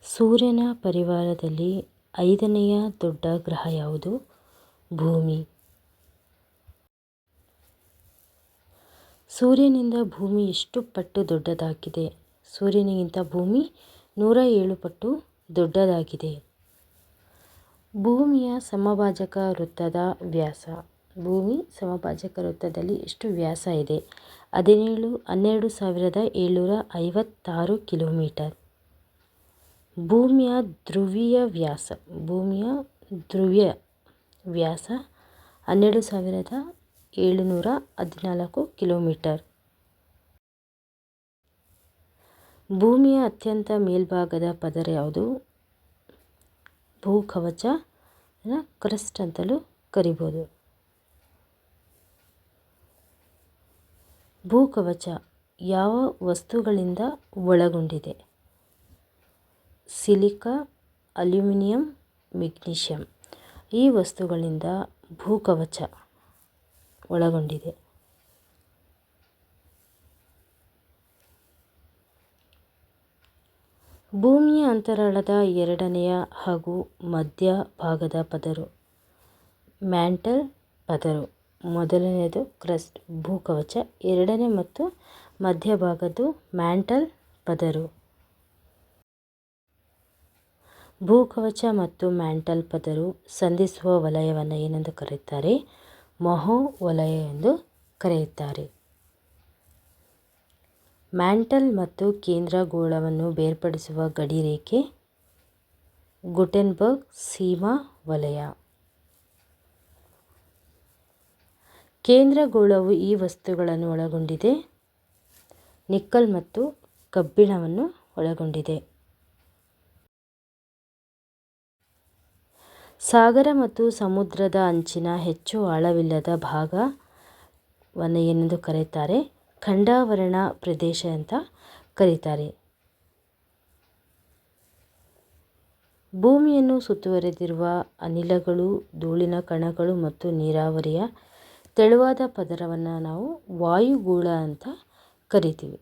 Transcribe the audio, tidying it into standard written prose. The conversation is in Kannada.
ಸೂರ್ಯನ ಪರಿವಾರದಲ್ಲಿ 5ನೆಯ ದೊಡ್ಡ ಗ್ರಹ ಯಾವುದು? ಭೂಮಿ. ಸೂರ್ಯನಿಂದ ಭೂಮಿ ಎಷ್ಟು ಪಟ್ಟು ದೊಡ್ಡದಾಗಿದೆ? ಸೂರ್ಯನಿಗಿಂತ ಭೂಮಿ 107 ಪಟ್ಟು ದೊಡ್ಡದಾಗಿದೆ. ಭೂಮಿಯ ಸಮಭಾಜಕ ವೃತ್ತದ ವ್ಯಾಸ. ಭೂಮಿ ಸಮಭಾಜಕ ವೃತ್ತದಲ್ಲಿ ಎಷ್ಟು ವ್ಯಾಸ ಇದೆ? 12,756 ಕಿಲೋಮೀಟರ್. ಭೂಮಿಯ ಧ್ರುವೀಯ ವ್ಯಾಸ. ಭೂಮಿಯ ಧ್ರುವೀಯ ವ್ಯಾಸ 12,714 ಕಿಲೋಮೀಟರ್. ಭೂಮಿಯ ಅತ್ಯಂತ ಮೇಲ್ಭಾಗದ ಪದರ ಯಾವುದು? ಭೂಕವಚ, ಕ್ರಸ್ಟ್ ಅಂತಲೂ ಕರಿಬೋದು. ಭೂಕವಚ ಯಾವ ವಸ್ತುಗಳಿಂದ ಒಳಗೊಂಡಿದೆ? Silica, aluminium, magnesium. ಈ ವಸ್ತುಗಳಿಂದ ಭೂಕವಚ ಒಳಗೊಂಡಿದೆ. ಭೂಮಿಯ ಅಂತರಾಳದ 2ನೆಯ ಹಾಗೂ ಮಧ್ಯ ಭಾಗದ ಪದರು ಮ್ಯಾಂಟಲ್ ಪದರು. ಮೊದಲನೆಯದು ಕ್ರಸ್ಟ್ ಭೂಕವಚ, 2ನೇ ಮತ್ತು ಮಧ್ಯಭಾಗದ್ದು ಮ್ಯಾಂಟಲ್ ಪದರು. ಭೂಕವಚ ಮತ್ತು ಮ್ಯಾಂಟಲ್ ಪದರು ಸಂಧಿಸುವ ವಲಯವನ್ನು ಏನೆಂದು ಕರೆಯುತ್ತಾರೆ? ಮಹೋ ವಲಯ ಎಂದು ಕರೆಯುತ್ತಾರೆ. ಮ್ಯಾಂಟಲ್ ಮತ್ತು ಕೇಂದ್ರ ಗೋಳವನ್ನು ಬೇರ್ಪಡಿಸುವ ಗಡಿರೇಖೆ ಗುಟೆನ್ಬರ್ಗ್ ಸೀಮಾ ವಲಯ. ಕೇಂದ್ರ ಗೋಳವು ಈ ವಸ್ತುಗಳನ್ನು ಒಳಗೊಂಡಿದೆ: ನಿಕ್ಕಲ್ ಮತ್ತು ಕಬ್ಬಿಣವನ್ನು ಒಳಗೊಂಡಿದೆ. ಸಾಗರ ಮತ್ತು ಸಮುದ್ರದ ಅಂಚಿನ ಹೆಚ್ಚು ಆಳವಿಲ್ಲದ ಭಾಗವನ್ನು ಏನೆಂದು ಕರೆಯುತ್ತಾರೆ? ಖಂಡಾವರಣ ಪ್ರದೇಶ ಅಂತ ಕರೀತಾರೆ. ಭೂಮಿಯನ್ನು ಸುತ್ತುವರೆದಿರುವ ಅನಿಲಗಳು, ಧೂಳಿನ ಕಣಗಳು ಮತ್ತು ನೀರಾವರಿಯ ತೆಳುವಾದ ಪದರವನ್ನು ನಾವು ವಾಯುಗೋಳ ಅಂತ ಕರಿತೀವಿ.